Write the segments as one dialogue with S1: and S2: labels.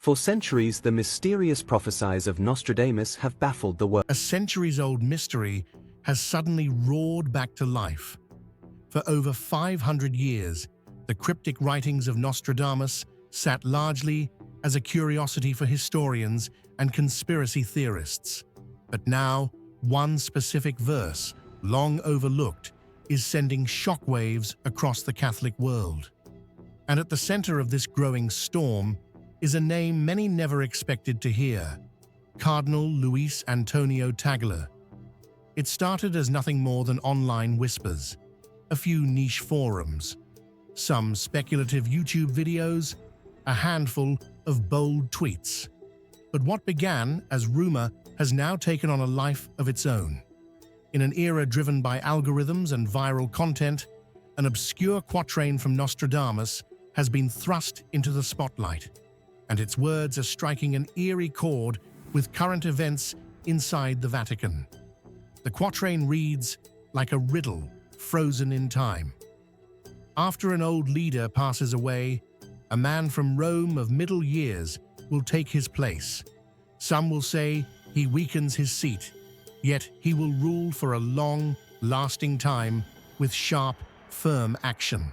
S1: For centuries, the mysterious prophecies of Nostradamus have baffled the world.
S2: A centuries-old mystery has suddenly roared back to life. For over 500 years, the cryptic writings of Nostradamus sat largely as a curiosity for historians and conspiracy theorists. But now, one specific verse, long overlooked, is sending shockwaves across the Catholic world. And at the center of this growing storm is a name many never expected to hear: Cardinal Luis Antonio Tagle. It started as nothing more than online whispers, a few niche forums, some speculative YouTube videos, a handful of bold tweets. But what began as rumor has now taken on a life of its own. In an era driven by algorithms and viral content, an obscure quatrain from Nostradamus has been thrust into the spotlight, and its words are striking an eerie chord with current events inside the Vatican. The quatrain reads like a riddle frozen in time. After an old leader passes away, a man from Rome of middle years will take his place. Some will say he weakens his seat, yet he will rule for a long, lasting time with sharp, firm action.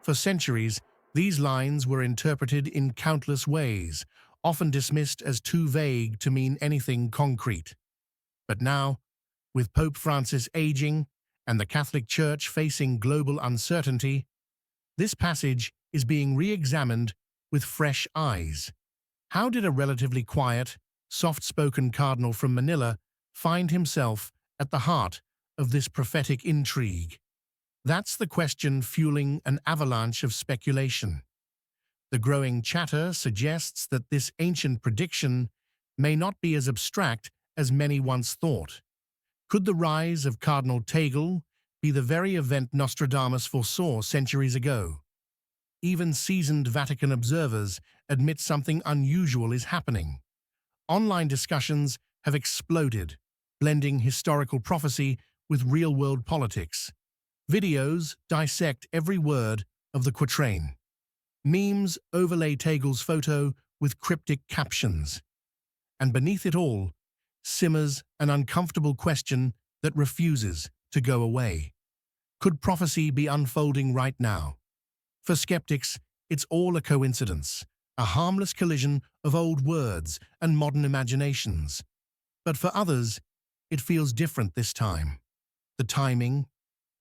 S2: For centuries, these lines were interpreted in countless ways, often dismissed as too vague to mean anything concrete. But now, with Pope Francis aging and the Catholic Church facing global uncertainty, this passage is being re-examined with fresh eyes. How did a relatively quiet, soft-spoken cardinal from Manila find himself at the heart of this prophetic intrigue? That's the question fueling an avalanche of speculation. The growing chatter suggests that this ancient prediction may not be as abstract as many once thought. Could the rise of Cardinal Tagle be the very event Nostradamus foresaw centuries ago? Even seasoned Vatican observers admit something unusual is happening. Online discussions have exploded, blending historical prophecy with real-world politics. Videos dissect every word of the quatrain. Memes overlay Tagle's photo with cryptic captions. And beneath it all simmers an uncomfortable question that refuses to go away. Could prophecy be unfolding right now? For skeptics, it's all a coincidence, a harmless collision of old words and modern imaginations. But for others, it feels different this time. The timing,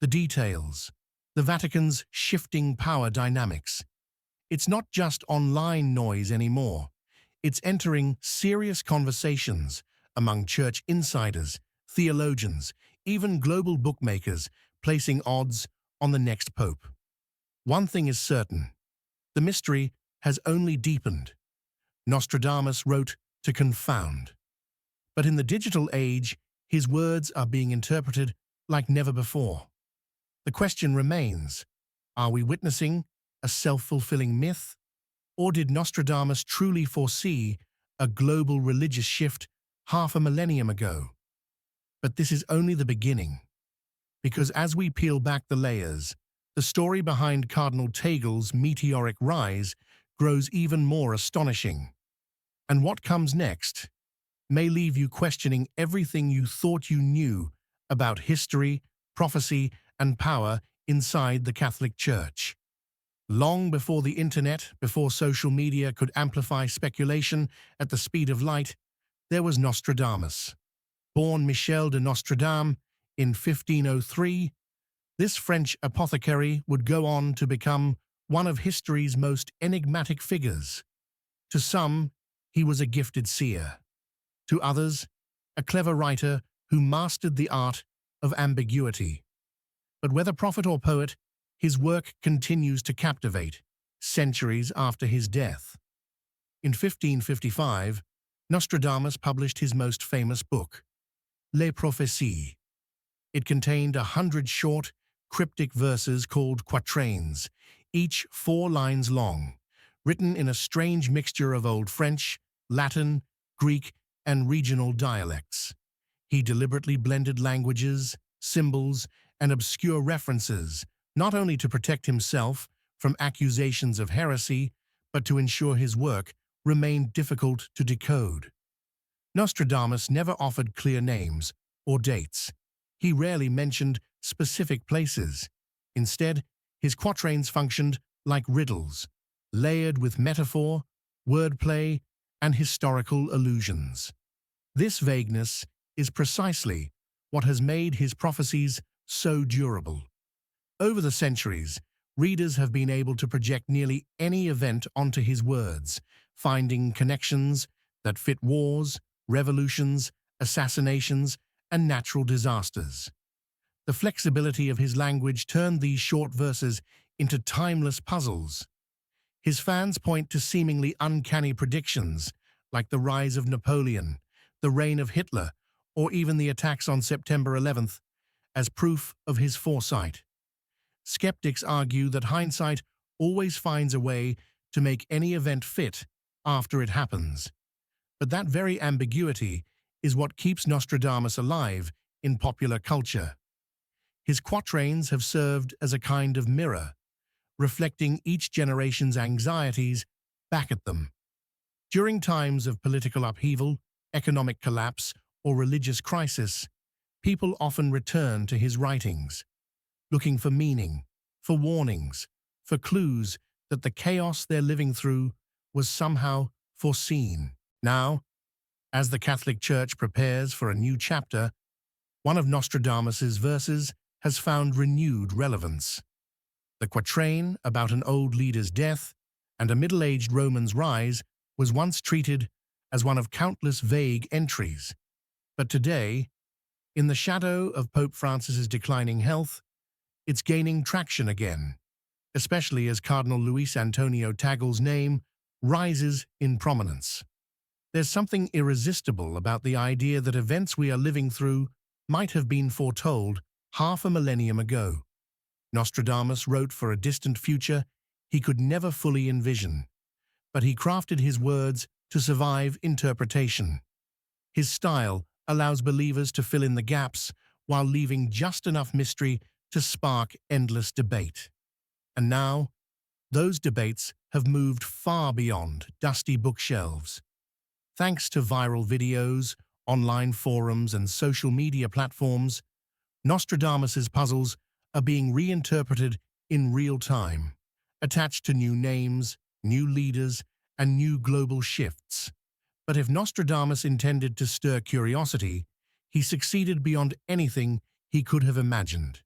S2: the details, the Vatican's shifting power dynamics. It's not just online noise anymore. It's entering serious conversations among church insiders, theologians, even global bookmakers, placing odds on the next pope. One thing is certain: the mystery has only deepened. Nostradamus wrote to confound. But in the digital age, his words are being interpreted like never before. The question remains: are we witnessing a self-fulfilling myth? Or did Nostradamus truly foresee a global religious shift half a millennium ago? But this is only the beginning. Because as we peel back the layers, the story behind Cardinal Tagle's meteoric rise grows even more astonishing. And what comes next may leave you questioning everything you thought you knew about history, prophecy, and power inside the Catholic Church. Long before the internet, before social media could amplify speculation at the speed of light, there was Nostradamus. Born Michel de Nostradam in 1503, this French apothecary would go on to become one of history's most enigmatic figures. To some, he was a gifted seer. To others, a clever writer who mastered the art of ambiguity. But whether prophet or poet, his work continues to captivate, centuries after his death. In 1555, Nostradamus published his most famous book, Les Prophéties. It contained 100 short, cryptic verses called quatrains, each 4 lines long, written in a strange mixture of Old French, Latin, Greek, and regional dialects. He deliberately blended languages, symbols, and obscure references, not only to protect himself from accusations of heresy, but to ensure his work remained difficult to decode. Nostradamus never offered clear names or dates. He rarely mentioned specific places. Instead, his quatrains functioned like riddles, layered with metaphor, wordplay, and historical allusions. This vagueness is precisely what has made his prophecies so durable. Over the centuries, readers have been able to project nearly any event onto his words, finding connections that fit wars, revolutions, assassinations, and natural disasters. The flexibility of his language turned these short verses into timeless puzzles. His fans point to seemingly uncanny predictions, like the rise of Napoleon, the reign of Hitler, or even the attacks on September 11th, as proof of his foresight. Skeptics argue that hindsight always finds a way to make any event fit after it happens. But that very ambiguity is what keeps Nostradamus alive in popular culture. His quatrains have served as a kind of mirror, reflecting each generation's anxieties back at them. During times of political upheaval, economic collapse, or religious crisis, people often return to his writings, looking for meaning, for warnings, for clues that the chaos they're living through was somehow foreseen. Now, as the Catholic Church prepares for a new chapter, one of Nostradamus's verses has found renewed relevance. The quatrain about an old leader's death and a middle-aged Roman's rise was once treated as one of countless vague entries. But today, in the shadow of Pope Francis's declining health, it's gaining traction again, especially as Cardinal Luis Antonio Tagle's name rises in prominence. There's something irresistible about the idea that events we are living through might have been foretold half a millennium ago. Nostradamus wrote for a distant future he could never fully envision, but he crafted his words to survive interpretation. His style allows believers to fill in the gaps while leaving just enough mystery to spark endless debate. And now, those debates have moved far beyond dusty bookshelves. Thanks to viral videos, online forums, and social media platforms, Nostradamus's puzzles are being reinterpreted in real time, attached to new names, new leaders, and new global shifts. But if Nostradamus intended to stir curiosity, he succeeded beyond anything he could have imagined.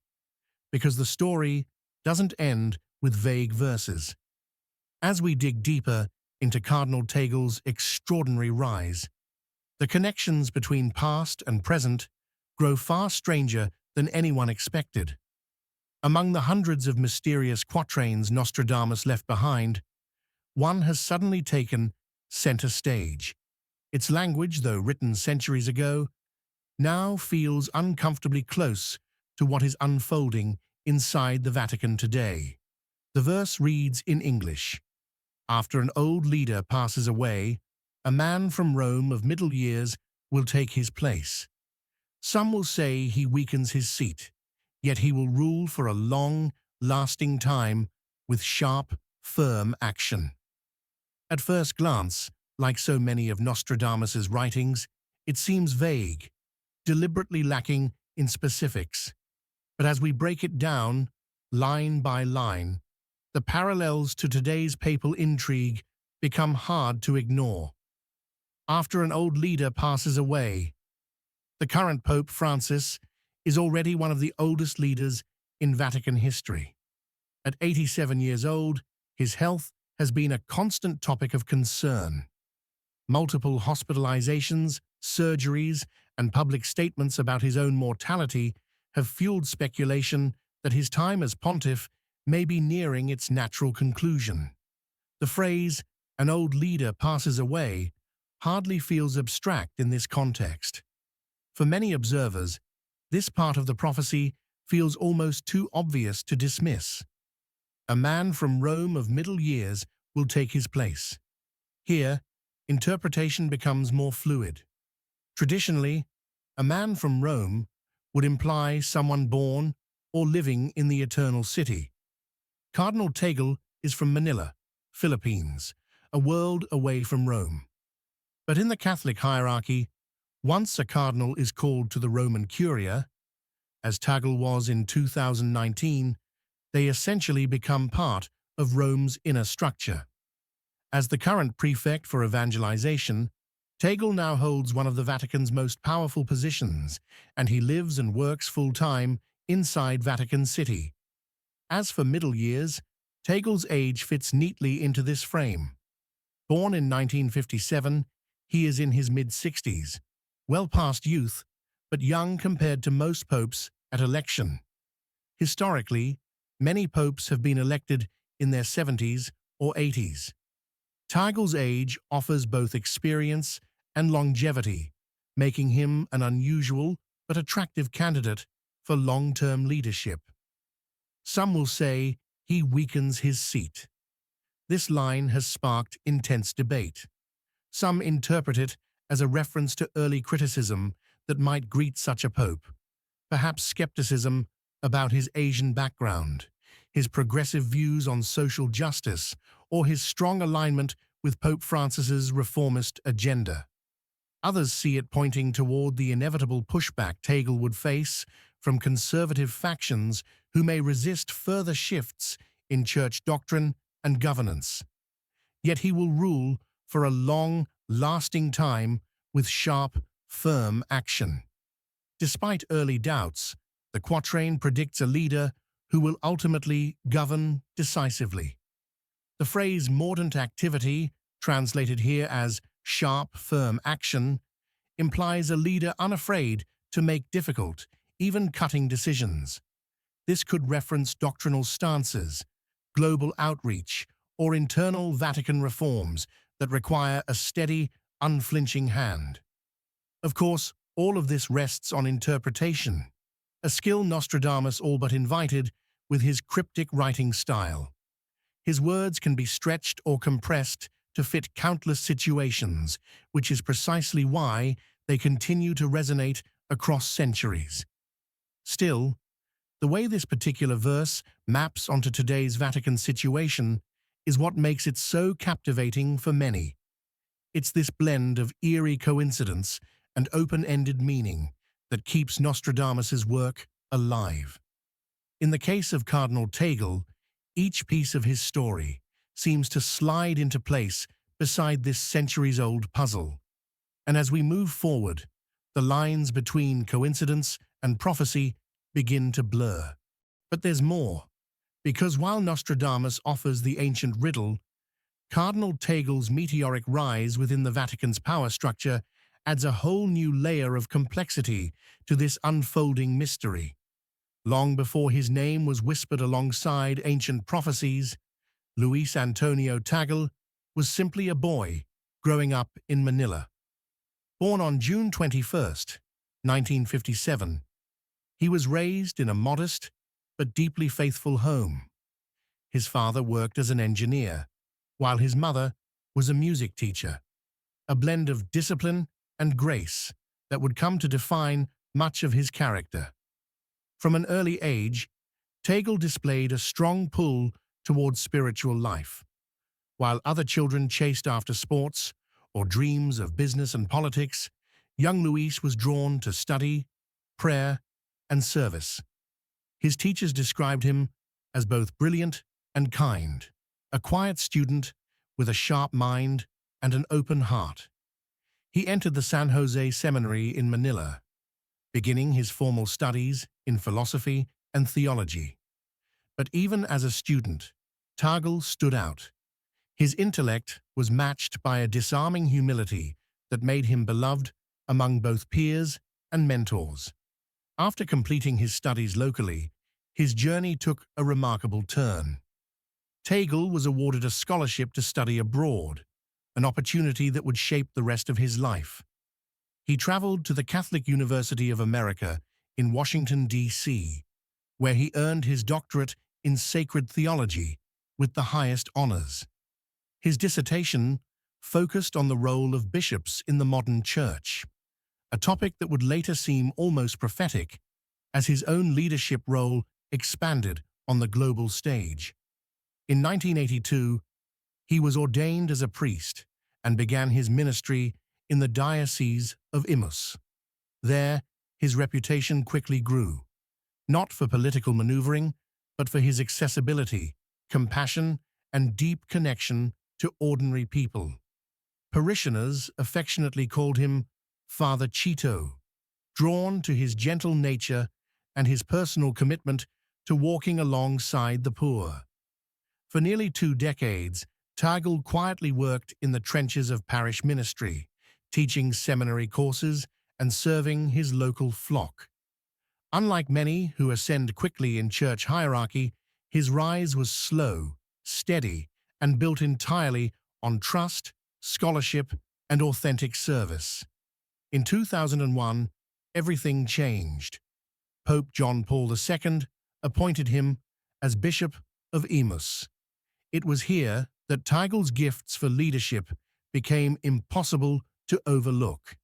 S2: Because the story doesn't end with vague verses. As we dig deeper into Cardinal Tagle's extraordinary rise, the connections between past and present grow far stranger than anyone expected. Among the hundreds of mysterious quatrains Nostradamus left behind, one has suddenly taken center stage. Its language, though written centuries ago, now feels uncomfortably close to what is unfolding inside the Vatican today. The verse reads in English: "After an old leader passes away, a man from Rome of middle years will take his place. Some will say he weakens his seat, yet he will rule for a long, lasting time with sharp, firm action." At first glance, like so many of Nostradamus's writings, it seems vague, deliberately lacking in specifics. But as we break it down, line by line, the parallels to today's papal intrigue become hard to ignore. After an old leader passes away, the current Pope Francis is already one of the oldest leaders in Vatican history. At 87 years old, his health has been a constant topic of concern. Multiple hospitalizations, surgeries, and public statements about his own mortality have fueled speculation that his time as pontiff may be nearing its natural conclusion. The phrase, "an old leader passes away," hardly feels abstract in this context. For many observers, this part of the prophecy feels almost too obvious to dismiss. A man from Rome of middle years will take his place. Here, interpretation becomes more fluid. Traditionally, a man from Rome would imply someone born or living in the Eternal City. Cardinal Tagle is from Manila, Philippines, a world away from Rome. But in the Catholic hierarchy, once a cardinal is called to the Roman Curia, as Tagle was in 2019, they essentially become part of Rome's inner structure. As the current prefect for evangelization, Tagle now holds one of the Vatican's most powerful positions, and he lives and works full-time inside Vatican City. As for middle years, Tagle's age fits neatly into this frame. Born in 1957, he is in his mid-60s, well past youth, but young compared to most popes at election. Historically, many popes have been elected in their 70s or 80s. Tagle's age offers both experience and longevity, making him an unusual but attractive candidate for long-term leadership. Some will say he weakens his seat. This line has sparked intense debate. Some interpret it as a reference to early criticism that might greet such a pope, perhaps skepticism about his Asian background, his progressive views on social justice, or his strong alignment with Pope Francis's reformist agenda. Others see it pointing toward the inevitable pushback Tagle would face from conservative factions who may resist further shifts in church doctrine and governance. Yet he will rule for a long, lasting time with sharp, firm action. Despite early doubts, the quatrain predicts a leader who will ultimately govern decisively. The phrase mordant activity, translated here as sharp, firm action, implies a leader unafraid to make difficult, even cutting decisions. This could reference doctrinal stances, global outreach, or internal Vatican reforms that require a steady, unflinching hand. Of course, all of this rests on interpretation, a skill Nostradamus all but invited with his cryptic writing style. His words can be stretched or compressed to fit countless situations, which is precisely why they continue to resonate across centuries. Still, the way this particular verse maps onto today's Vatican situation is what makes it so captivating for many. It's this blend of eerie coincidence and open-ended meaning that keeps Nostradamus's work alive. In the case of Cardinal Tagle, each piece of his story seems to slide into place beside this centuries-old puzzle. And as we move forward, the lines between coincidence and prophecy begin to blur. But there's more, because while Nostradamus offers the ancient riddle, Cardinal Tagle's meteoric rise within the Vatican's power structure adds a whole new layer of complexity to this unfolding mystery. Long before his name was whispered alongside ancient prophecies, Luis Antonio Tagle was simply a boy growing up in Manila. Born on June 21st, 1957, he was raised in a modest but deeply faithful home. His father worked as an engineer, while his mother was a music teacher, a blend of discipline and grace that would come to define much of his character. From an early age, Tagle displayed a strong pull towards spiritual life. While other children chased after sports or dreams of business and politics, young Luis was drawn to study, prayer, and service. His teachers described him as both brilliant and kind, a quiet student with a sharp mind and an open heart. He entered the San Jose Seminary in Manila, beginning his formal studies in philosophy and theology. But even as a student, Tagle stood out. His intellect was matched by a disarming humility that made him beloved among both peers and mentors. After completing his studies locally, his journey took a remarkable turn. Tagle was awarded a scholarship to study abroad, an opportunity that would shape the rest of his life. He traveled to the Catholic University of America in Washington, D.C., where he earned his doctorate in sacred theology with the highest honors. His dissertation focused on the role of bishops in the modern church, a topic that would later seem almost prophetic as his own leadership role expanded on the global stage. In 1982, He was ordained as a priest and began his ministry in the diocese of Imus. There, his reputation quickly grew, not for political maneuvering, but for his accessibility, compassion, and deep connection to ordinary people. Parishioners affectionately called him Father Chito, drawn to his gentle nature and his personal commitment to walking alongside the poor. For nearly 2 decades, Tagle quietly worked in the trenches of parish ministry, teaching seminary courses and serving his local flock. Unlike many who ascend quickly in church hierarchy, his rise was slow, steady, and built entirely on trust, scholarship, and authentic service. In 2001, everything changed. Pope John Paul II appointed him as Bishop of Imus. It was here that Tagle's gifts for leadership became impossible to overlook.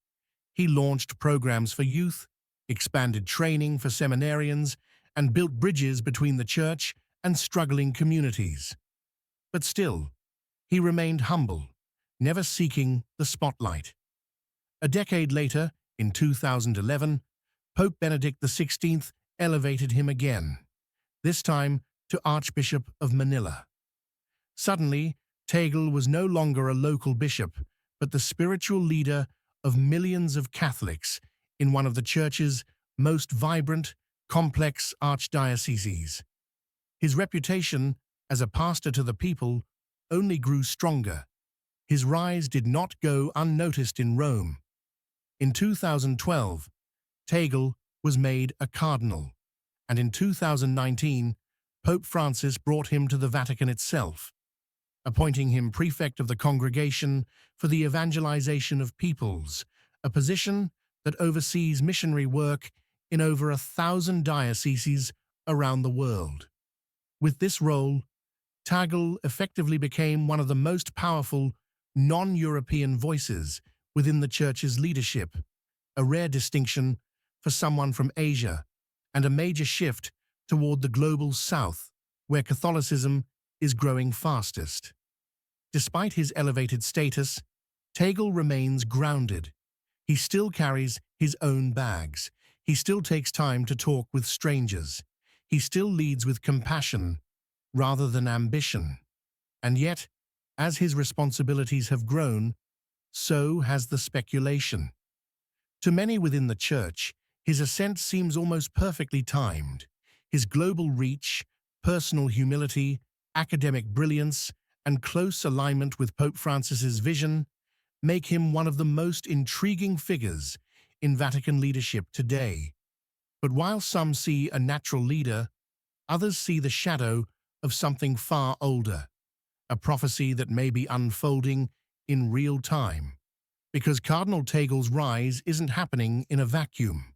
S2: He launched programs for youth, expanded training for seminarians, and built bridges between the church and struggling communities. But still, he remained humble, never seeking the spotlight. A decade later, in 2011, Pope Benedict XVI elevated him again, this time to Archbishop of Manila. Suddenly, Tagle was no longer a local bishop, but the spiritual leader of millions of Catholics in one of the Church's most vibrant, complex archdioceses. His reputation as a pastor to the people only grew stronger. His rise did not go unnoticed in Rome. In 2012, Tagle was made a cardinal, and in 2019, Pope Francis brought him to the Vatican itself, appointing him prefect of the Congregation for the Evangelization of Peoples, a position that oversees missionary work in over 1,000 dioceses around the world. With this role, Tagle effectively became one of the most powerful non-European voices within the Church's leadership, a rare distinction for someone from Asia, and a major shift toward the global South, where Catholicism is growing fastest. Despite his elevated status, Tagle remains grounded. He still carries his own bags. He still takes time to talk with strangers. He still leads with compassion rather than ambition. And yet, as his responsibilities have grown, so has the speculation. To many within the Church, his ascent seems almost perfectly timed. His global reach, personal humility, academic brilliance, and close alignment with Pope Francis's vision make him one of the most intriguing figures in Vatican leadership today. But while some see a natural leader, others see the shadow of something far older, a prophecy that may be unfolding in real time. Because Cardinal Tagle's rise isn't happening in a vacuum.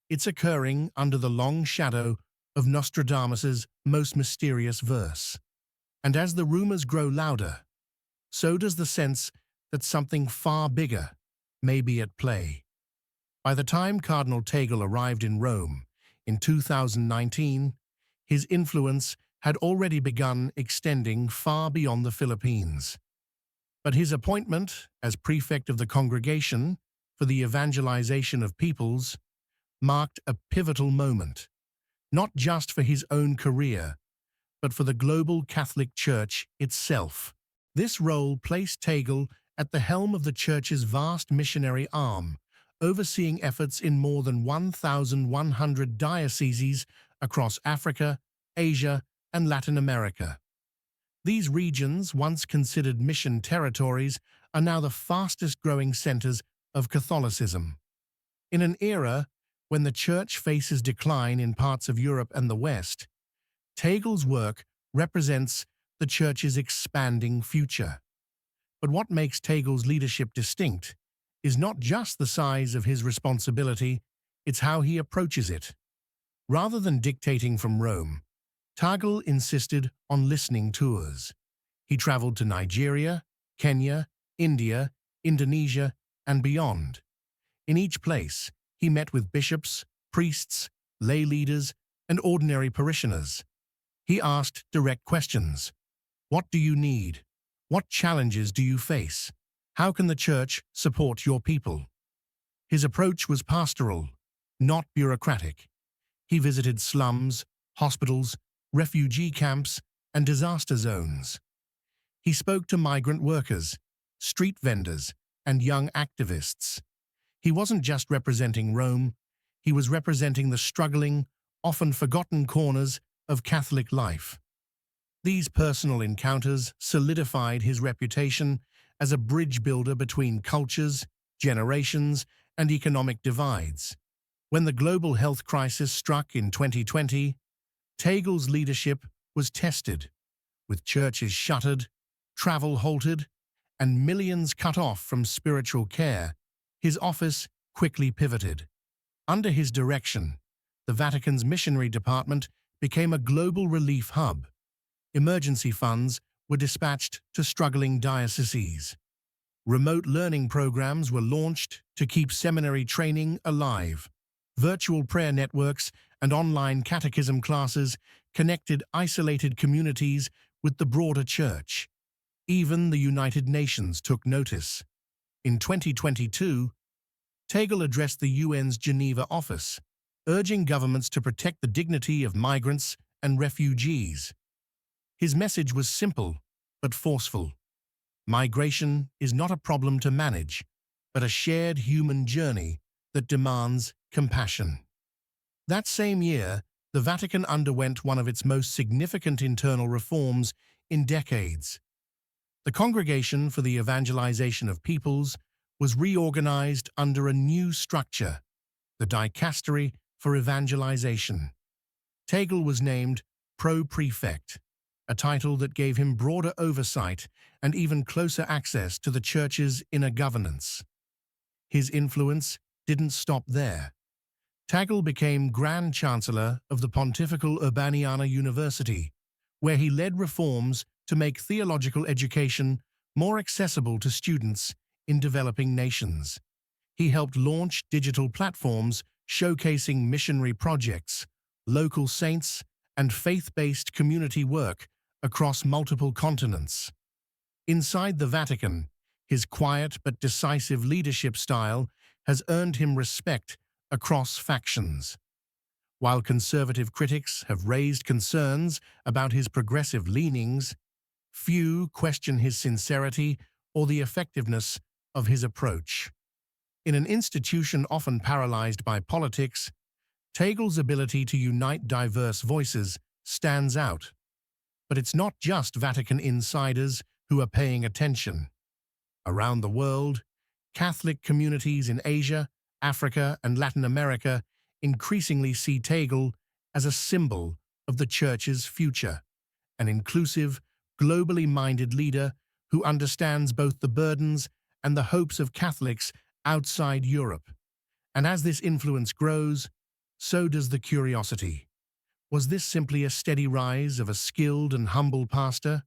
S2: It's occurring under the long shadow of Nostradamus's most mysterious verse. And as the rumors grow louder, so does the sense that something far bigger may be at play. By the time Cardinal Tagle arrived in Rome in 2019, his influence had already begun extending far beyond the Philippines. But his appointment as prefect of the Congregation for the Evangelization of Peoples marked a pivotal moment, not just for his own career, but for the global Catholic Church itself. This role placed Tagle at the helm of the Church's vast missionary arm, overseeing efforts in more than 1,100 dioceses across Africa, Asia, and Latin America. These regions, once considered mission territories, are now the fastest-growing centers of Catholicism. In an era when the Church faces decline in parts of Europe and the West, Tagle's work represents the Church's expanding future. But what makes Tagle's leadership distinct is not just the size of his responsibility, it's how he approaches it. Rather than dictating from Rome, Tagle insisted on listening tours. He traveled to Nigeria, Kenya, India, Indonesia, and beyond. In each place, he met with bishops, priests, lay leaders, and ordinary parishioners. He asked direct questions. What do you need? What challenges do you face? How can the Church support your people? His approach was pastoral, not bureaucratic. He visited slums, hospitals, refugee camps, and disaster zones. He spoke to migrant workers, street vendors, and young activists. He wasn't just representing Rome, he was representing the struggling, often forgotten corners of Catholic life. These personal encounters solidified his reputation as a bridge builder between cultures, generations, and economic divides. When the global health crisis struck in 2020, Tagle's leadership was tested, with churches shuttered, travel halted, and millions cut off from spiritual care. His office quickly pivoted. Under his direction, the Vatican's missionary department became a global relief hub. Emergency funds were dispatched to struggling dioceses. Remote learning programs were launched to keep seminary training alive. Virtual prayer networks and online catechism classes connected isolated communities with the broader church. Even the United Nations took notice. In 2022, Tagle addressed the UN's Geneva office, urging governments to protect the dignity of migrants and refugees. His message was simple but forceful. Migration is not a problem to manage, but a shared human journey that demands compassion. That same year, the Vatican underwent one of its most significant internal reforms in decades. The Congregation for the Evangelization of Peoples was reorganized under a new structure, the Dicastery for Evangelization. Tagle was named Pro-Prefect, a title that gave him broader oversight and even closer access to the Church's inner governance. His influence didn't stop there. Tagle became Grand Chancellor of the Pontifical Urbaniana University, where he led reforms to make theological education more accessible to students in developing nations. He helped launch digital platforms showcasing missionary projects, local saints, and faith-based community work across multiple continents. Inside the Vatican, his quiet but decisive leadership style has earned him respect across factions. While conservative critics have raised concerns about his progressive leanings, few question his sincerity or the effectiveness of his approach. In an institution often paralyzed by politics, Tagle's ability to unite diverse voices stands out. But it's not just Vatican insiders who are paying attention. Around the world, Catholic communities in Asia, Africa, and Latin America increasingly see Tagle as a symbol of the Church's future, an inclusive, globally minded leader who understands both the burdens and the hopes of Catholics outside Europe. And as this influence grows, so does the curiosity. Was this simply a steady rise of a skilled and humble pastor?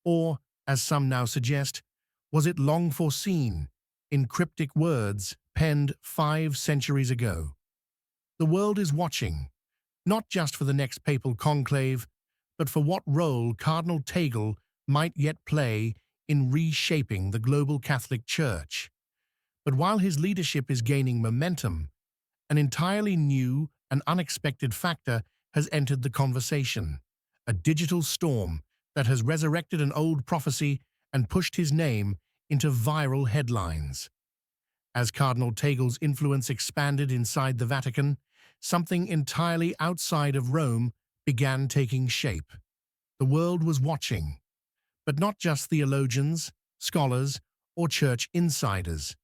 S2: Or, as some now suggest, was it long foreseen, in cryptic words penned 5 centuries ago? The world is watching, not just for the next papal conclave, but for what role Cardinal Tagle might yet play in reshaping the global Catholic Church. But while his leadership is gaining momentum, an entirely new and unexpected factor has entered the conversation, a digital storm that has resurrected an old prophecy and pushed his name into viral headlines. As Cardinal Tagle's influence expanded inside the Vatican, something entirely outside of Rome began taking shape. The world was watching, but not just theologians, scholars, or church insiders.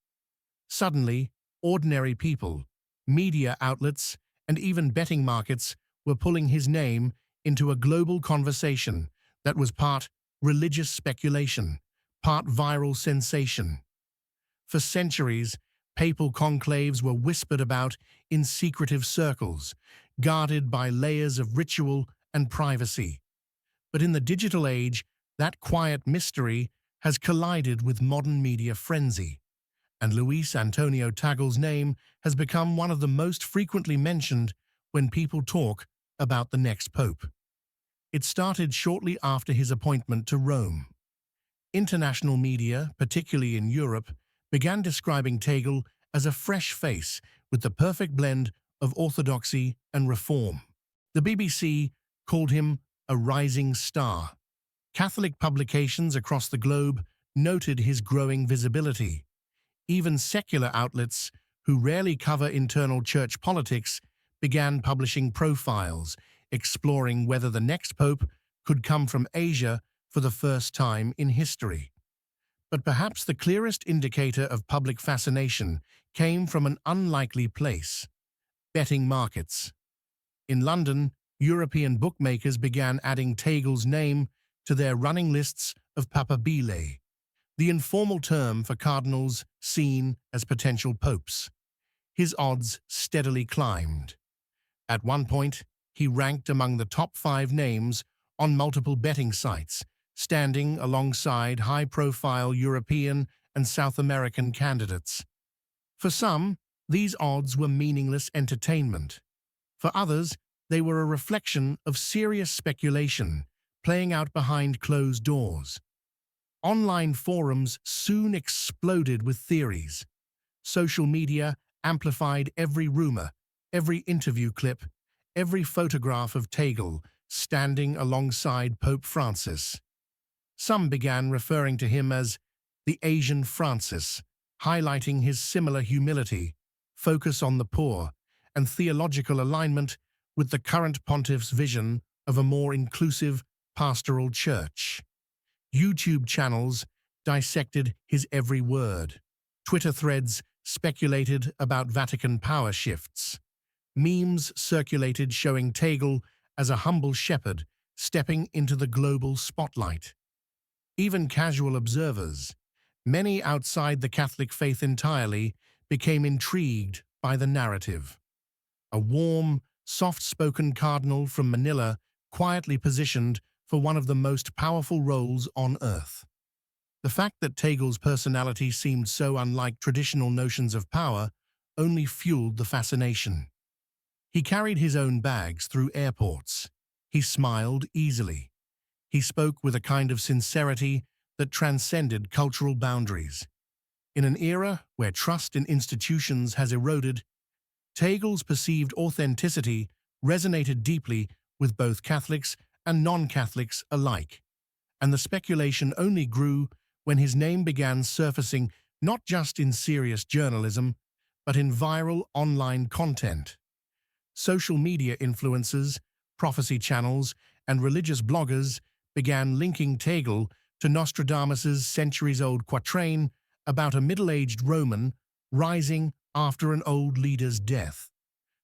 S2: Suddenly, ordinary people, media outlets, and even betting markets were pulling his name into a global conversation that was part religious speculation, part viral sensation. For centuries, papal conclaves were whispered about in secretive circles, guarded by layers of ritual and privacy. But in the digital age, that quiet mystery has collided with modern media frenzy, and Luis Antonio Tagle's name has become one of the most frequently mentioned when people talk about the next pope. It started shortly after his appointment to Rome. International media, particularly in Europe, began describing Tagle as a fresh face with the perfect blend of orthodoxy and reform. The BBC called him a rising star. Catholic publications across the globe noted his growing visibility. Even secular outlets, who rarely cover internal church politics, began publishing profiles, exploring whether the next pope could come from Asia for the first time in history. But perhaps the clearest indicator of public fascination came from an unlikely place: betting markets. In London, European bookmakers began adding Tagle's name to their running lists of papabile, the informal term for cardinals seen as potential popes. His odds steadily climbed. At one point, he ranked among the top 5 names on multiple betting sites, standing alongside high-profile European and South American candidates. For some, these odds were meaningless entertainment. For others, they were a reflection of serious speculation, playing out behind closed doors. Online forums soon exploded with theories. Social media amplified every rumor, every interview clip, every photograph of Tagle standing alongside Pope Francis. Some began referring to him as the Asian Francis, highlighting his similar humility, focus on the poor, and theological alignment with the current pontiff's vision of a more inclusive pastoral church. YouTube channels dissected his every word. Twitter threads speculated about Vatican power shifts. Memes circulated showing Tagle as a humble shepherd stepping into the global spotlight. Even casual observers, many outside the Catholic faith entirely, became intrigued by the narrative. A warm, soft-spoken cardinal from Manila quietly positioned for one of the most powerful roles on earth. The fact that Tagle's personality seemed so unlike traditional notions of power only fueled the fascination. He carried his own bags through airports. He smiled easily. He spoke with a kind of sincerity that transcended cultural boundaries. In an era where trust in institutions has eroded, Tagle's perceived authenticity resonated deeply with both Catholics and non-Catholics alike, and the speculation only grew when his name began surfacing not just in serious journalism, but in viral online content. Social media influencers, prophecy channels, and religious bloggers began linking Tagle to Nostradamus's centuries-old quatrain about a middle-aged Roman rising after an old leader's death.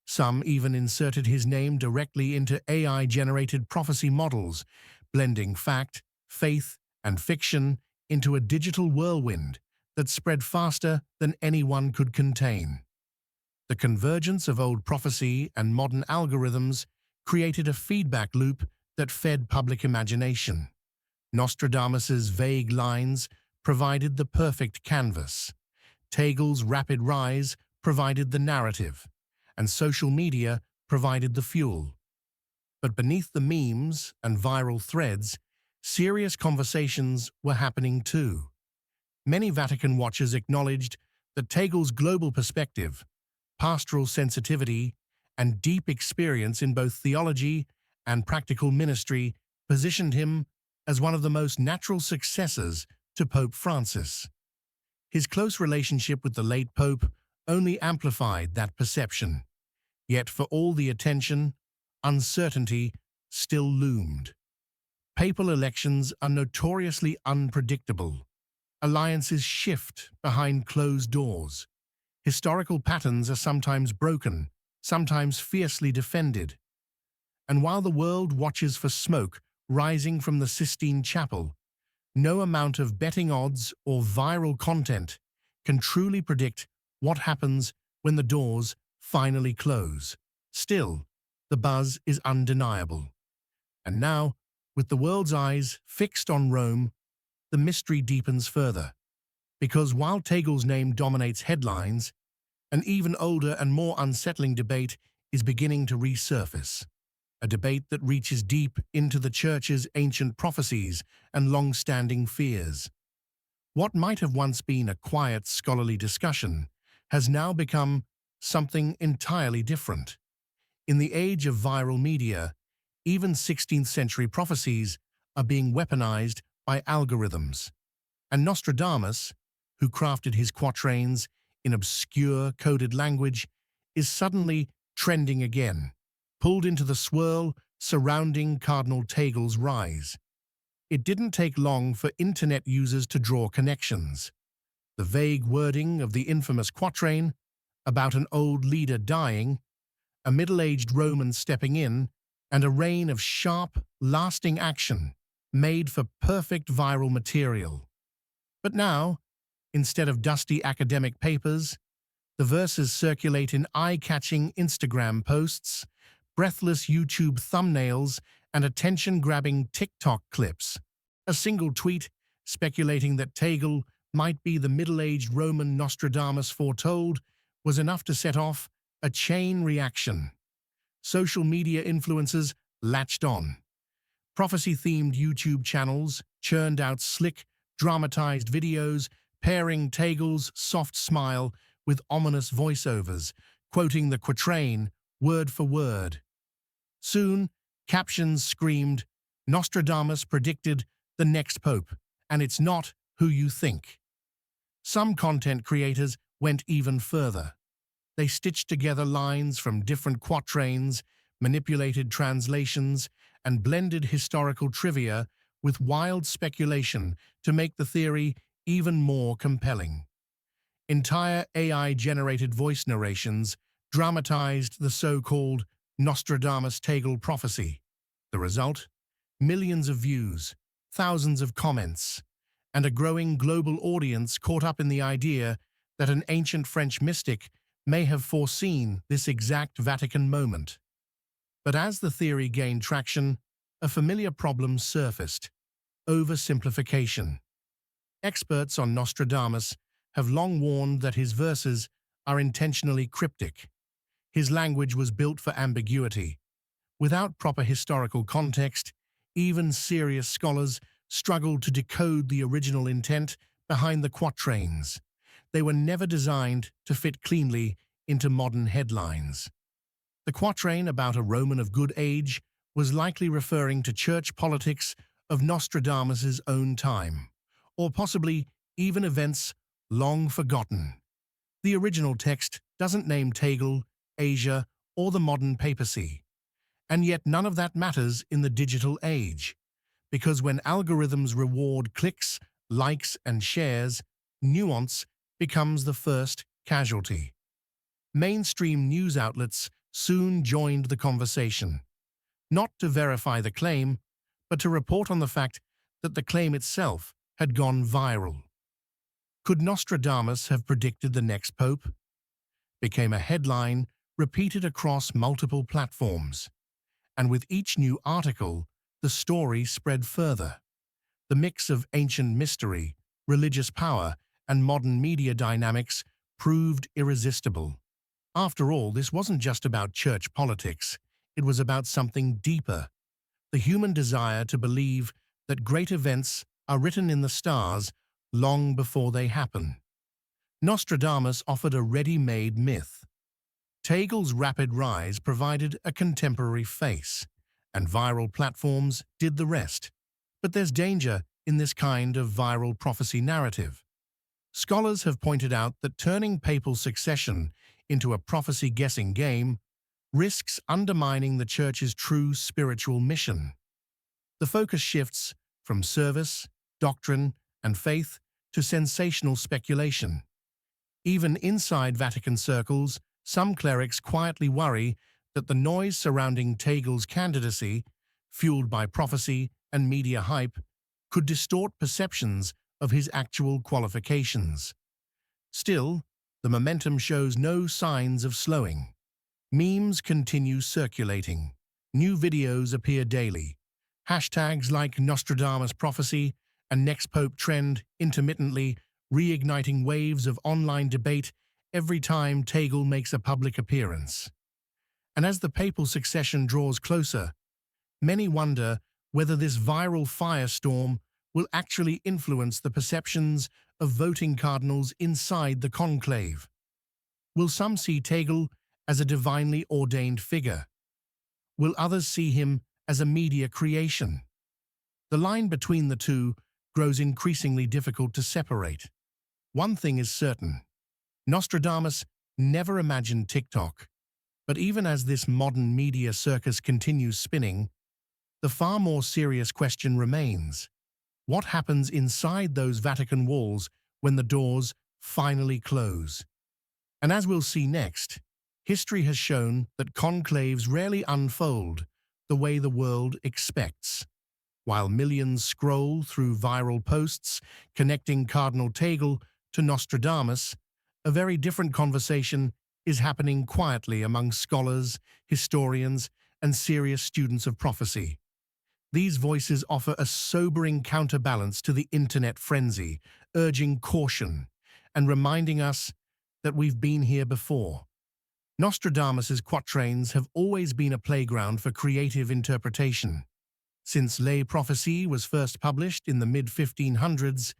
S2: Some even inserted his name directly into AI-generated prophecy models, blending fact, faith, and fiction into a digital whirlwind that spread faster than anyone could contain. The convergence of old prophecy and modern algorithms created a feedback loop that fed public imagination. Nostradamus's vague lines provided the perfect canvas. Tagle's rapid rise provided the narrative, and social media provided the fuel. But beneath the memes and viral threads, serious conversations were happening too. Many Vatican watchers acknowledged that Tagle's global perspective, pastoral sensitivity, and deep experience in both theology and practical ministry positioned him as one of the most natural successors to Pope Francis. His close relationship with the late Pope only amplified that perception. Yet for all the attention, uncertainty still loomed. Papal elections are notoriously unpredictable. Alliances shift behind closed doors. Historical patterns are sometimes broken, sometimes fiercely defended. And while the world watches for smoke rising from the Sistine Chapel, no amount of betting odds or viral content can truly predict what happens when the doors finally close. Still, the buzz is undeniable. And now, with the world's eyes fixed on Rome, the mystery deepens further. Because while Tagle's name dominates headlines, an even older and more unsettling debate is beginning to resurface. A debate that reaches deep into the Church's ancient prophecies and long-standing fears. What might have once been a quiet scholarly discussion has now become something entirely different. In the age of viral media, even 16th century prophecies are being weaponized by algorithms. And Nostradamus, who crafted his quatrains in obscure coded language, is suddenly trending again, pulled into the swirl surrounding Cardinal Tagle's rise. It didn't take long for internet users to draw connections. The vague wording of the infamous quatrain about an old leader dying, a middle-aged Roman stepping in, and a reign of sharp, lasting action made for perfect viral material. But now, instead of dusty academic papers, the verses circulate in eye-catching Instagram posts, breathless YouTube thumbnails, and attention-grabbing TikTok clips. A single tweet speculating that Tagle might be the middle-aged Roman Nostradamus foretold was enough to set off a chain reaction. Social media influencers latched on. Prophecy-themed YouTube channels churned out slick, dramatized videos pairing Tagle's soft smile with ominous voiceovers, quoting the quatrain word for word. Soon, captions screamed, "Nostradamus predicted the next pope, and it's not who you think." Some content creators went even further. They stitched together lines from different quatrains, manipulated translations, and blended historical trivia with wild speculation to make the theory even more compelling. Entire AI-generated voice narrations dramatized the so-called Nostradamus Tagle prophecy. The result? Millions of views, thousands of comments, and a growing global audience caught up in the idea that an ancient French mystic may have foreseen this exact Vatican moment. But as the theory gained traction, a familiar problem surfaced: oversimplification. Experts on Nostradamus have long warned that his verses are intentionally cryptic. His language was built for ambiguity. Without proper historical context, even serious scholars struggled to decode the original intent behind the quatrains. They were never designed to fit cleanly into modern headlines. The quatrain about a Roman of good age was likely referring to church politics of Nostradamus's own time, or possibly even events long forgotten. The original text doesn't name Tagle, Asia, or the modern papacy. And yet none of that matters in the digital age, because when algorithms reward clicks, likes, and shares, nuance becomes the first casualty. Mainstream news outlets soon joined the conversation, not to verify the claim, but to report on the fact that the claim itself had gone viral. Could Nostradamus have predicted the next pope? Became a headline repeated across multiple platforms. And with each new article, the story spread further. The mix of ancient mystery, religious power, and modern media dynamics proved irresistible. After all, this wasn't just about church politics. It was about something deeper: the human desire to believe that great events are written in the stars long before they happen. Nostradamus offered a ready-made myth. Tagle's rapid rise provided a contemporary face, and viral platforms did the rest. But there's danger in this kind of viral prophecy narrative. Scholars have pointed out that turning papal succession into a prophecy-guessing game risks undermining the Church's true spiritual mission. The focus shifts from service, doctrine, and faith to sensational speculation. Even inside Vatican circles, some clerics quietly worry that the noise surrounding Tagle's candidacy, fueled by prophecy and media hype, could distort perceptions of his actual qualifications. Still, the momentum shows no signs of slowing. Memes continue circulating. New videos appear daily. Hashtags like Nostradamus prophecy and Next Pope trend intermittently, reigniting waves of online debate every time Tagle makes a public appearance. And as the papal succession draws closer, many wonder whether this viral firestorm will actually influence the perceptions of voting cardinals inside the conclave. Will some see Tagle as a divinely ordained figure? Will others see him as a media creation? The line between the two grows increasingly difficult to separate. One thing is certain: Nostradamus never imagined TikTok. But even as this modern media circus continues spinning, the far more serious question remains: what happens inside those Vatican walls when the doors finally close? And as we'll see next, history has shown that conclaves rarely unfold the way the world expects. While millions scroll through viral posts connecting Cardinal Tagle to Nostradamus, a very different conversation is happening quietly among scholars, historians, and serious students of prophecy. These voices offer a sobering counterbalance to the internet frenzy, urging caution and reminding us that we've been here before. Nostradamus's quatrains have always been a playground for creative interpretation. Since Les Prophecies was first published in the mid-1500s,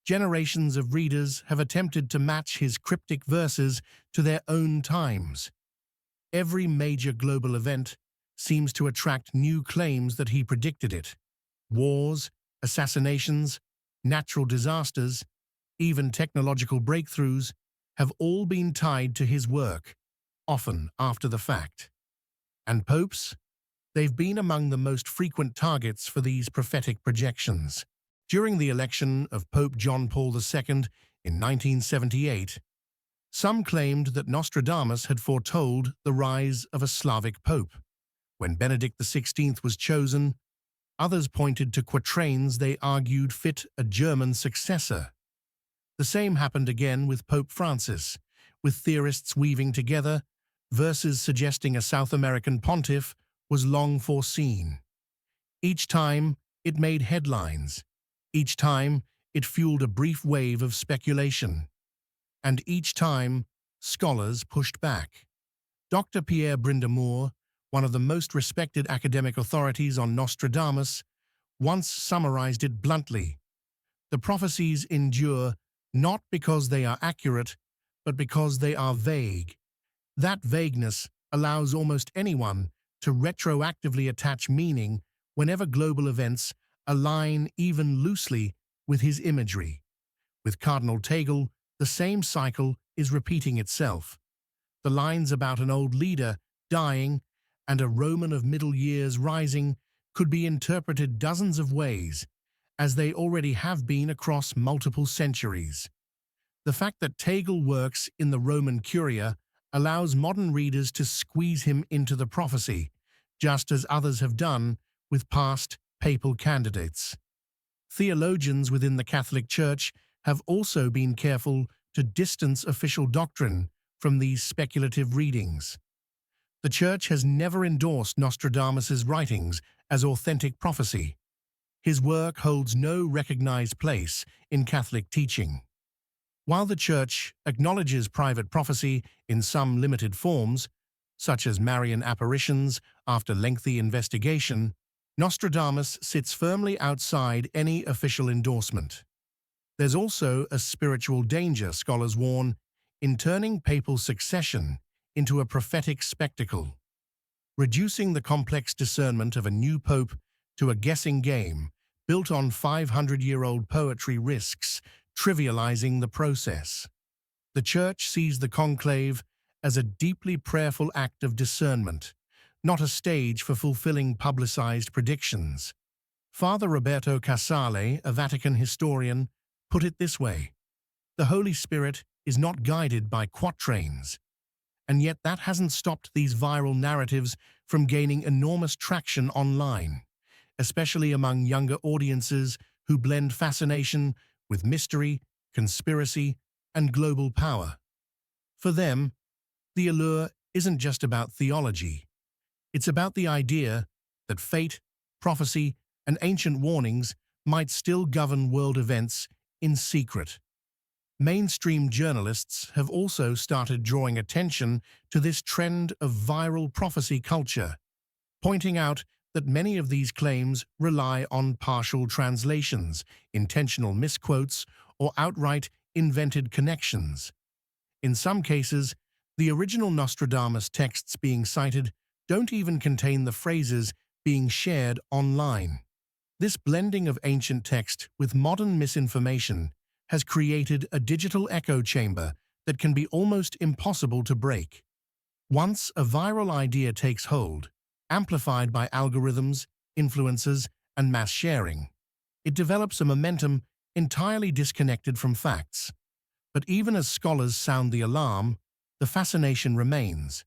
S2: generations of readers have attempted to match his cryptic verses to their own times. Every major global event seems to attract new claims that he predicted it. Wars, assassinations, natural disasters, even technological breakthroughs have all been tied to his work, often after the fact. And popes? They've been among the most frequent targets for these prophetic projections. During the election of Pope John Paul II in 1978, some claimed that Nostradamus had foretold the rise of a Slavic pope. When Benedict XVI was chosen, others pointed to quatrains they argued fit a German successor. The same happened again with Pope Francis, with theorists weaving together verses suggesting a South American pontiff was long foreseen. Each time, it made headlines. Each time, it fueled a brief wave of speculation. And each time, scholars pushed back. Dr. Pierre Brind'Amour, one of the most respected academic authorities on Nostradamus, once summarized it bluntly: the prophecies endure not because they are accurate, but because they are vague. That vagueness allows almost anyone to retroactively attach meaning whenever global events align even loosely with his imagery. With Cardinal Tagle, the same cycle is repeating itself. The lines about an old leader dying and a Roman of middle years rising could be interpreted dozens of ways, as they already have been across multiple centuries. The fact that Tagle works in the Roman Curia allows modern readers to squeeze him into the prophecy, just as others have done with past papal candidates. Theologians within the Catholic Church have also been careful to distance official doctrine from these speculative readings. The Church has never endorsed Nostradamus's writings as authentic prophecy. His work holds no recognized place in Catholic teaching. While the Church acknowledges private prophecy in some limited forms, such as Marian apparitions after lengthy investigation, Nostradamus sits firmly outside any official endorsement. There's also a spiritual danger, scholars warn, in turning papal succession into a prophetic spectacle. Reducing the complex discernment of a new pope to a guessing game built on 500-year-old poetry risks trivializing the process. The Church sees the conclave as a deeply prayerful act of discernment, not a stage for fulfilling publicized predictions. Father Roberto Casale, a Vatican historian, put it this way: the Holy Spirit is not guided by quatrains. And yet that hasn't stopped these viral narratives from gaining enormous traction online, especially among younger audiences who blend fascination with mystery, conspiracy, and global power. For them, the allure isn't just about theology. It's about the idea that fate, prophecy, and ancient warnings might still govern world events in secret. Mainstream journalists have also started drawing attention to this trend of viral prophecy culture, pointing out that many of these claims rely on partial translations, intentional misquotes, or outright invented connections. In some cases, the original Nostradamus texts being cited don't even contain the phrases being shared online. This blending of ancient text with modern misinformation has created a digital echo chamber that can be almost impossible to break. Once a viral idea takes hold, amplified by algorithms, influencers, and mass sharing, it develops a momentum entirely disconnected from facts. But even as scholars sound the alarm, the fascination remains,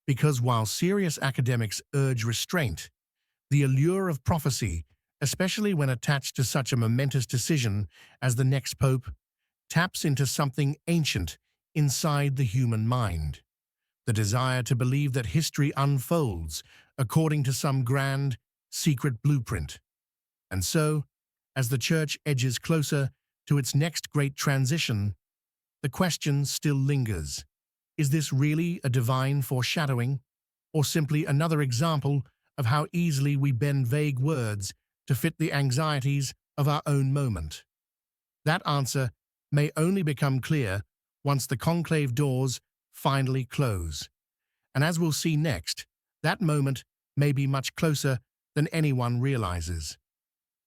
S2: because while serious academics urge restraint, the allure of prophecy, especially when attached to such a momentous decision as the next pope, taps into something ancient inside the human mind. The desire to believe that history unfolds according to some grand, secret blueprint. And so, as the Church edges closer to its next great transition, the question still lingers. Is this really a divine foreshadowing, or simply another example of how easily we bend vague words to fit the anxieties of our own moment? That answer may only become clear once the conclave doors finally close. And as we'll see next, that moment may be much closer than anyone realizes.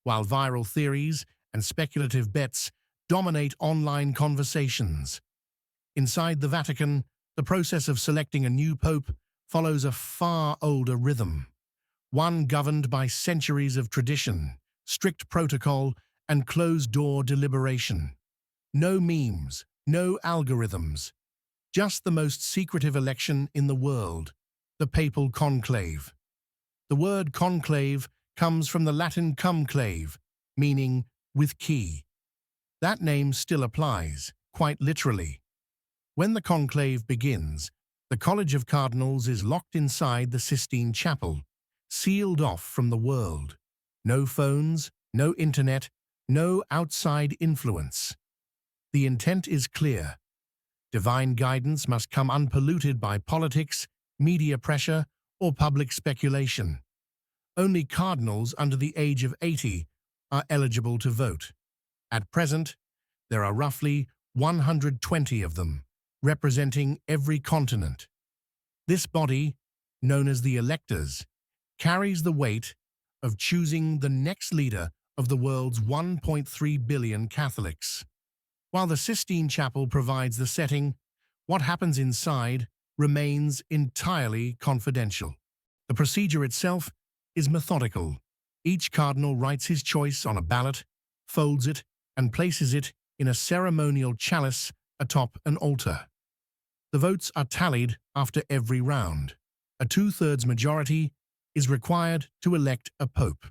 S2: While viral theories and speculative bets dominate online conversations, inside the Vatican, the process of selecting a new pope follows a far older rhythm, one governed by centuries of tradition, strict protocol, and closed-door deliberation. No memes, no algorithms, just the most secretive election in the world, the papal conclave. The word conclave comes from the Latin cum clave, meaning with key. That name still applies, quite literally. When the conclave begins, the College of Cardinals is locked inside the Sistine Chapel, sealed off from the world. No phones, no internet, no outside influence. The intent is clear. Divine guidance must come unpolluted by politics, media pressure, or public speculation. Only cardinals under the age of 80 are eligible to vote. At present, there are roughly 120 of them, representing every continent. This body, known as the electors, carries the weight of choosing the next leader of the world's 1.3 billion Catholics. While the Sistine Chapel provides the setting, what happens inside remains entirely confidential. The procedure itself is methodical. Each cardinal writes his choice on a ballot, folds it, and places it in a ceremonial chalice atop an altar. The votes are tallied after every round. A two-thirds majority is required to elect a pope.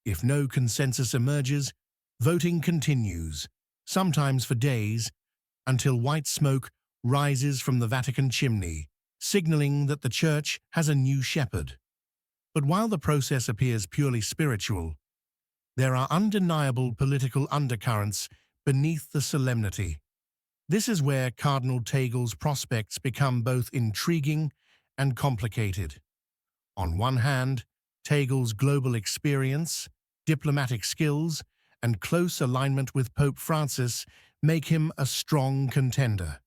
S2: If no consensus emerges, voting continues, sometimes for days, until white smoke rises from the Vatican chimney, signaling that the Church has a new shepherd. But while the process appears purely spiritual, there are undeniable political undercurrents beneath the solemnity. This is where Cardinal Tagle's prospects become both intriguing and complicated. On one hand, Tagle's global experience, diplomatic skills, and close alignment with Pope Francis make him a strong contender.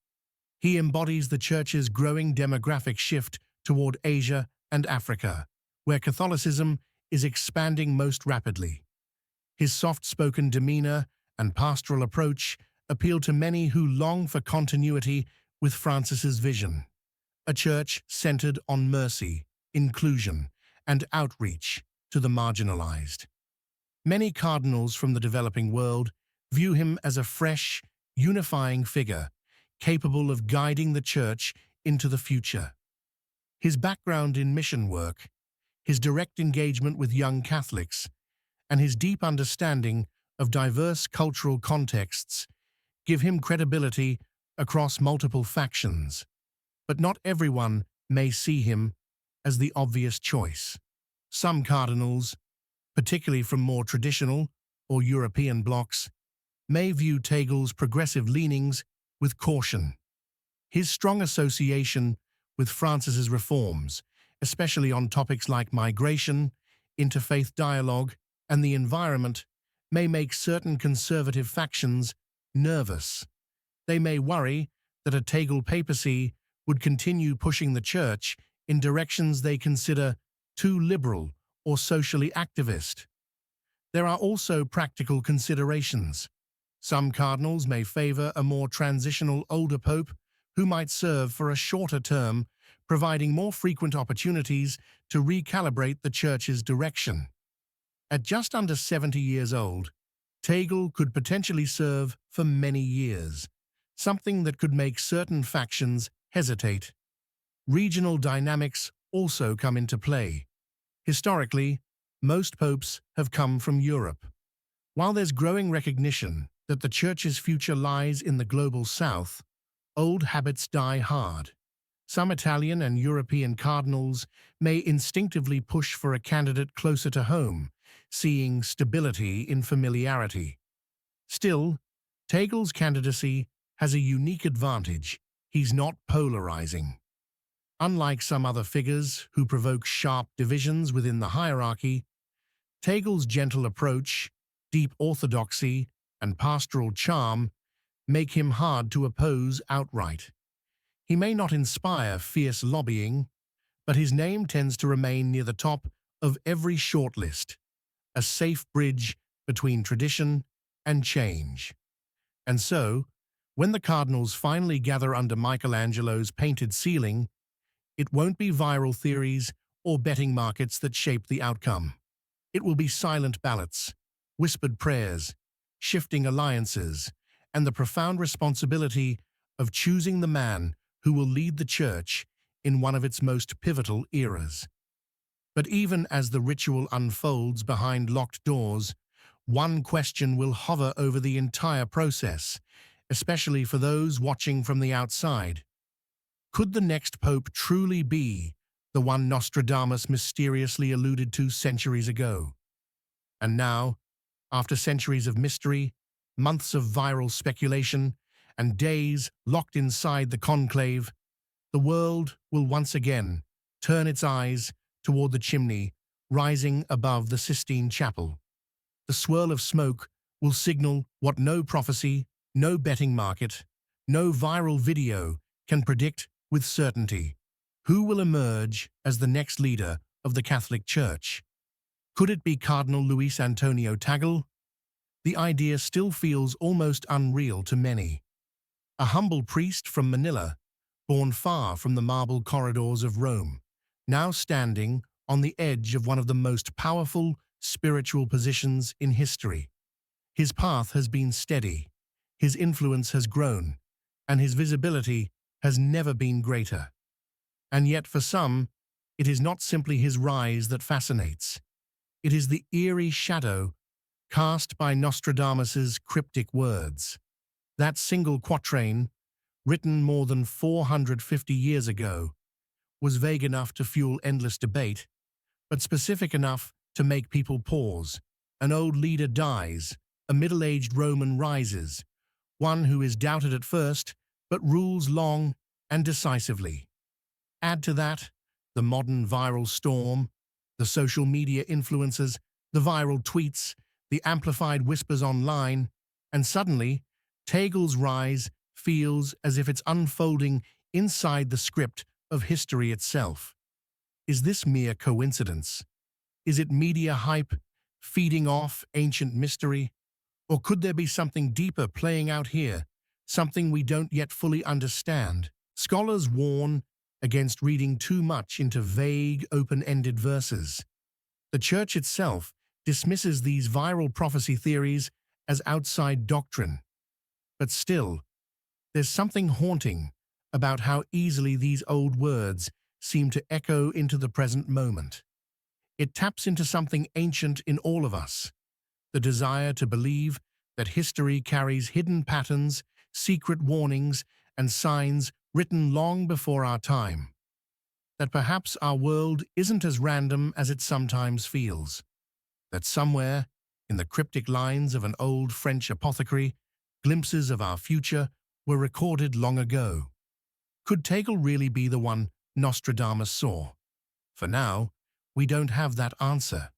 S2: He embodies the Church's growing demographic shift toward Asia and Africa, where Catholicism is expanding most rapidly. His soft-spoken demeanor and pastoral approach appeal to many who long for continuity with Francis's vision, a church centered on mercy, inclusion, and outreach to the marginalized. Many cardinals from the developing world view him as a fresh, unifying figure, capable of guiding the Church into the future. His background in mission work, his direct engagement with young Catholics, and his deep understanding of diverse cultural contexts give him credibility across multiple factions. But not everyone may see him as the obvious choice. Some cardinals, particularly from more traditional or European blocs, may view Tagle's progressive leanings with caution. His strong association with Francis's reforms, especially on topics like migration, interfaith dialogue, and the environment, may make certain conservative factions nervous. They may worry that a Tagle papacy would continue pushing the Church in directions they consider too liberal or socially activist. There are also practical considerations. Some cardinals may favor a more transitional older pope who might serve for a shorter term, providing more frequent opportunities to recalibrate the Church's direction. At just under 70 years old, Tagle could potentially serve for many years, something that could make certain factions hesitate. Regional dynamics also come into play. Historically, most popes have come from Europe. While there's growing recognition that the Church's future lies in the global south, old habits die hard. Some Italian and European cardinals may instinctively push for a candidate closer to home, seeing stability in familiarity. Still, Tagle's candidacy has a unique advantage. He's not polarizing. Unlike some other figures who provoke sharp divisions within the hierarchy, Tagle's gentle approach, deep orthodoxy, and pastoral charm make him hard to oppose outright. He may not inspire fierce lobbying, but his name tends to remain near the top of every shortlist, a safe bridge between tradition and change. And so, when the cardinals finally gather under Michelangelo's painted ceiling, it won't be viral theories or betting markets that shape the outcome. It will be silent ballots, whispered prayers, shifting alliances, and the profound responsibility of choosing the man who will lead the Church in one of its most pivotal eras. But even as the ritual unfolds behind locked doors, one question will hover over the entire process, especially for those watching from the outside. Could the next pope truly be the one Nostradamus mysteriously alluded to centuries ago? And now, after centuries of mystery, months of viral speculation, and days locked inside the conclave, the world will once again turn its eyes toward the chimney rising above the Sistine Chapel. The swirl of smoke will signal what no prophecy, no betting market, no viral video can predict with certainty. Who will emerge as the next leader of the Catholic Church? Could it be Cardinal Luis Antonio Tagle? The idea still feels almost unreal to many. A humble priest from Manila, born far from the marble corridors of Rome, now standing on the edge of one of the most powerful spiritual positions in history. His path has been steady, his influence has grown, and his visibility has never been greater. And yet for some, it is not simply his rise that fascinates. It is the eerie shadow cast by Nostradamus's cryptic words. That single quatrain, written more than 450 years ago, was vague enough to fuel endless debate, but specific enough to make people pause. An old leader dies, a middle-aged Roman rises, one who is doubted at first, but rules long and decisively. Add to that the modern viral storm, the social media influencers, the viral tweets, the amplified whispers online, and suddenly, Tagle's rise feels as if it's unfolding inside the script of history itself. Is this mere coincidence? Is it media hype feeding off ancient mystery? Or could there be something deeper playing out here, something we don't yet fully understand? Scholars warn against reading too much into vague, open-ended verses. The Church itself dismisses these viral prophecy theories as outside doctrine. But still, there's something haunting about how easily these old words seem to echo into the present moment. It taps into something ancient in all of us, the desire to believe that history carries hidden patterns, secret warnings, and signs written long before our time. That perhaps our world isn't as random as it sometimes feels. That somewhere, in the cryptic lines of an old French apothecary, glimpses of our future were recorded long ago. Could Tagle really be the one Nostradamus saw? For now, we don't have that answer.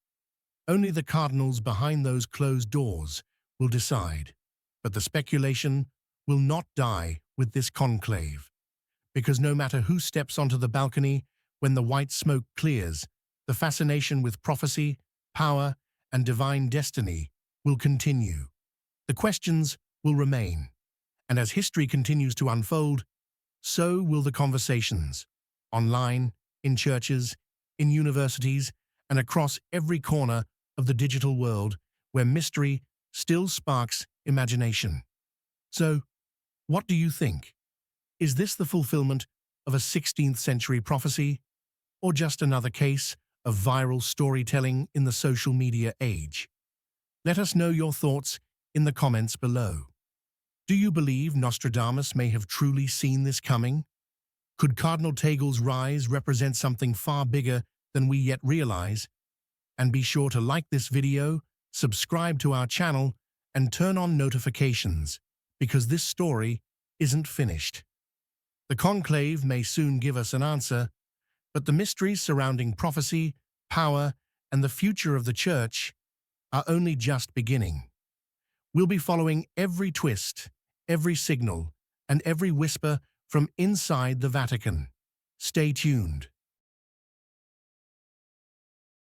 S2: Only the cardinals behind those closed doors will decide. But the speculation will not die with this conclave, because no matter who steps onto the balcony when the white smoke clears, the fascination with prophecy, power, and divine destiny will continue. The questions will remain, and as history continues to unfold, so will the conversations, online, in churches, in universities, and across every corner of the digital world where mystery still sparks imagination. So, what do you think? Is this the fulfillment of a 16th century prophecy, or just another case of viral storytelling in the social media age? Let us know your thoughts in the comments below. Do you believe Nostradamus may have truly seen this coming? Could Cardinal Tagle's rise represent something far bigger than we yet realize? And be sure to like this video, subscribe to our channel, and turn on notifications, because this story isn't finished. The conclave may soon give us an answer, but the mysteries surrounding prophecy, power, and the future of the Church are only just beginning. We'll be following every twist, every signal, and every whisper from inside the Vatican. Stay tuned.